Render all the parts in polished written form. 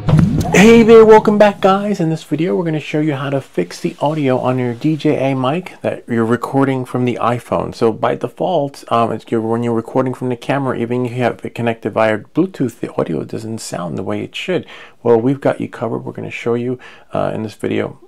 Hey there, welcome back guys. In this video we're going to show you how to fix the audio on your DJI mic that you're recording from the iPhone. So by default, when you're recording from the camera, even if you have it connected via Bluetooth, the audio doesn't sound the way it should. Well, we've got you covered. We're going to show you in this video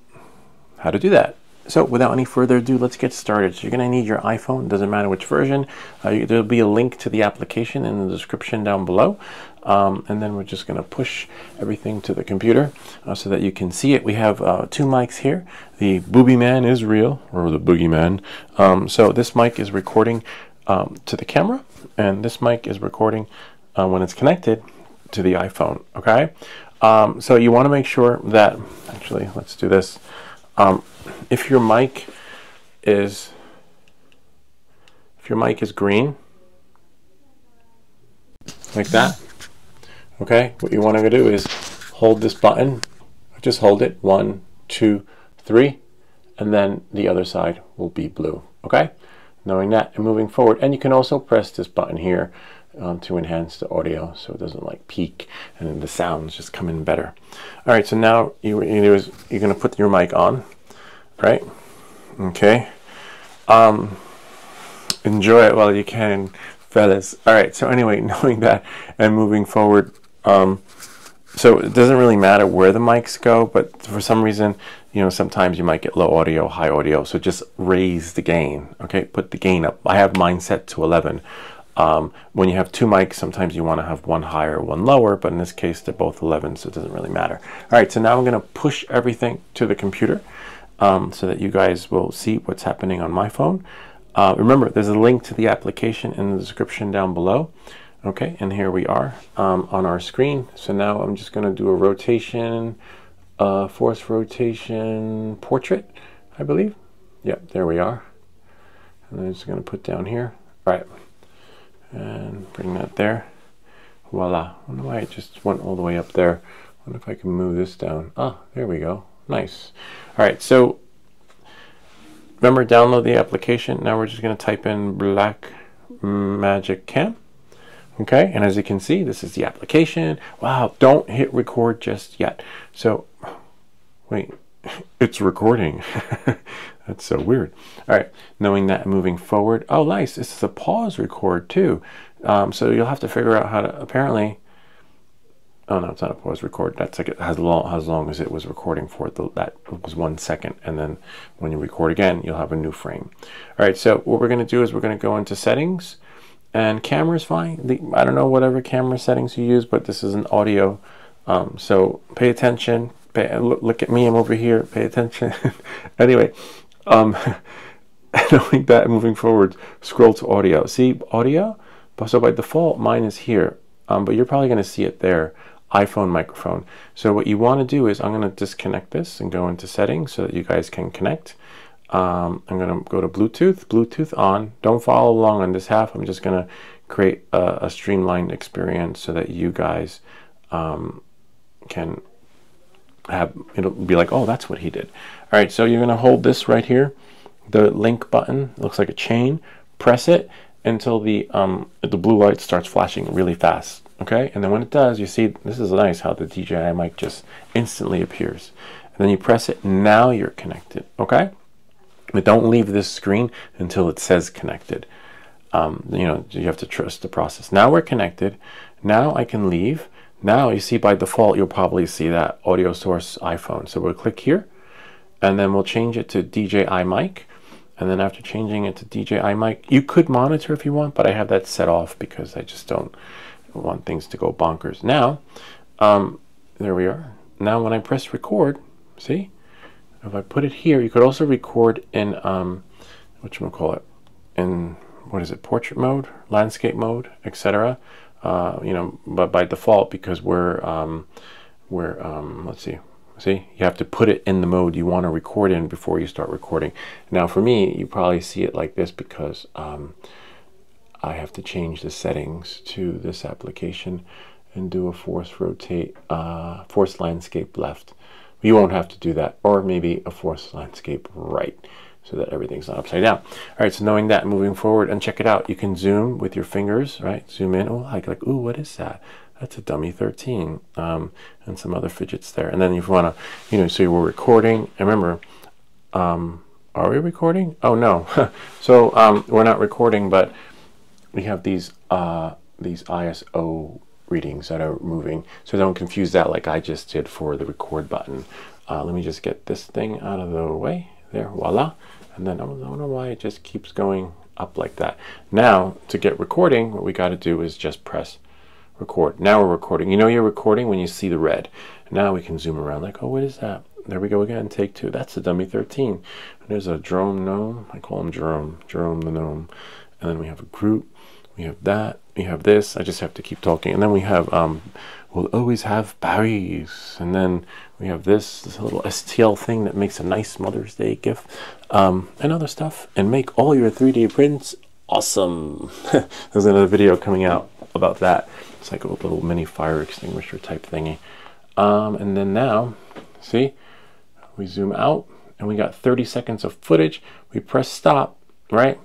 how to do that. So without any further ado, let's get started. So you're going to need your iPhone, doesn't matter which version. There'll be a link to the application in the description down below. And then we're just going to push everything to the computer so that you can see it. We have two mics here. The Booby Man is real, or the Boogeyman. So this mic is recording to the camera, and this mic is recording when it's connected to the iPhone. Okay. So you want to make sure that, actually, let's do this. If your mic is green, like that, okay, what you want to do is hold this button, just hold it, 1, 2, 3, and then the other side will be blue. Okay, knowing that and moving forward, and you can also press this button here to enhance the audio so it doesn't like peak and then the sounds just come in better. All right, so now you're going to put your mic on. Right? Okay. Enjoy it while you can, fellas. All right. So anyway, knowing that and moving forward, so it doesn't really matter where the mics go, but for some reason, you know, sometimes you might get low audio, high audio. So just raise the gain. Okay. Put the gain up. I have mine set to 11. When you have two mics, sometimes you want to have one higher, one lower, but in this case, they're both 11, so it doesn't really matter. All right. So now I'm going to push everything to the computer. So that you guys will see what's happening on my phone. Remember, there's a link to the application in the description down below. Okay, and here we are on our screen. So now I'm just going to do a rotation, force rotation portrait, I believe. Yep, there we are. And I'm just going to put down here. All right, and bring that there. Voila. I wonder why it just went all the way up there. I wonder if I can move this down. Ah, there we go. Nice. All right, so remember, download the application. Now we're just going to type in Blackmagic Cam. Okay, and as you can see, this is the application. Wow, don't hit record just yet. So, wait, it's recording. That's so weird. All right, knowing that, moving forward. Oh, nice. This is a pause record too. So you'll have to figure out how to, apparently, oh no, it's not a pause record. That's like as long as it was recording for that was 1 second, and then when you record again, you'll have a new frame. All right. So what we're going to do is we're going to go into settings, and camera is fine. I don't know whatever camera settings you use, but this is an audio. So pay attention. Look at me. I'm over here. Pay attention. Anyway, knowing that, moving forward, scroll to audio. See audio. So by default, mine is here, but you're probably going to see it there. iPhone microphone. So what you want to do is I'm going to disconnect this and go into settings so that you guys can connect. I'm going to go to Bluetooth on. Don't follow along on this half. I'm just going to create a streamlined experience so that you guys can have, it'll be like, oh, that's what he did. All right, so you're going to hold this right here, the link button. It looks like a chain. Press it until the blue light starts flashing really fast. Okay, and then when it does, you see, this is nice how the DJI mic just instantly appears. And then you press it, now you're connected, okay? But don't leave this screen until it says connected. You know, you have to trust the process. Now we're connected. Now I can leave. Now you see by default, you'll probably see that audio source iPhone. So we'll click here, and then we'll change it to DJI mic. And then after changing it to DJI mic, you could monitor if you want, but I have that set off because I just don't want things to go bonkers. Now, there we are. Now when I press record, see, if I put it here, you could also record in, whatchamacallit, in, what is it, portrait mode, landscape mode, etc. You know, but by default, because we're let's see, you have to put it in the mode you want to record in before you start recording. Now for me, you probably see it like this because I have to change the settings to this application and do a force rotate, force landscape left. You won't have to do that, or maybe a force landscape right, so that everything's not upside down. All right, so knowing that, moving forward, and check it out. You can zoom with your fingers, right? Zoom in. Oh, like, ooh, what is that? That's a dummy 13, and some other fidgets there. And then if you want to, so we're recording. And remember, are we recording? Oh no. So we're not recording, but we have these ISO readings that are moving. So don't confuse that like I just did for the record button. Let me just get this thing out of the way. There, voila. And then I don't know why it just keeps going up like that. Now, to get recording, what we got to do is just press record. Now we're recording. You're recording when you see the red. Now we can zoom around like, oh, what is that? There we go again, take 2. That's the dummy 13. And there's a Jerome gnome. I call him Jerome the gnome. And then we have a group. We have that. We have this. I just have to keep talking. And then we have, we'll always have berries. And then we have this little STL thing that makes a nice Mother's Day gift. And other stuff. And make all your 3D prints awesome. There's another video coming out about that. It's like a little mini fire extinguisher type thingy. And then now, see, we zoom out and we got 30 seconds of footage. We press stop, right?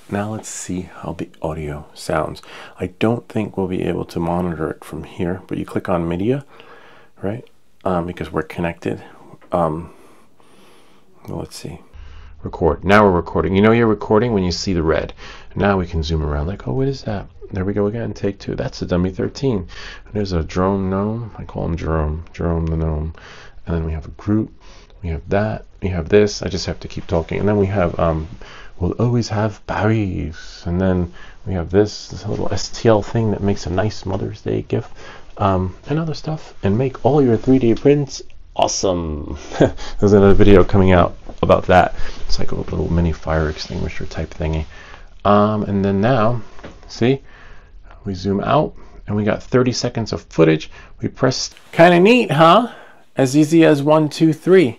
Now let's see how the audio sounds. I don't think we'll be able to monitor it from here, but you click on media, right? Because we're connected. Well, let's see. Record. Now we're recording. You're recording when you see the red. Now we can zoom around like, oh, what is that? There we go again, take 2. That's the dummy 13. And there's a Jerome gnome. I call him Jerome the gnome. And then we have a group. We have that. We have this. I just have to keep talking. And then we have, we'll always have berries. And then we have this little STL thing that makes a nice Mother's Day gift. And other stuff. And make all your 3D prints awesome. There's another video coming out about that. It's like a little mini fire extinguisher type thingy. And then now, see, we zoom out and we got 30 seconds of footage. We press, kind of neat, huh? As easy as 1, 2, 3.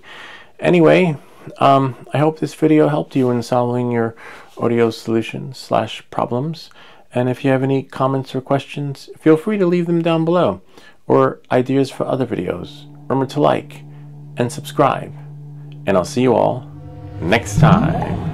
Anyway, I hope this video helped you in solving your audio solutions / problems. And if you have any comments or questions, feel free to leave them down below, or ideas for other videos. Remember to like and subscribe, and I'll see you all next time.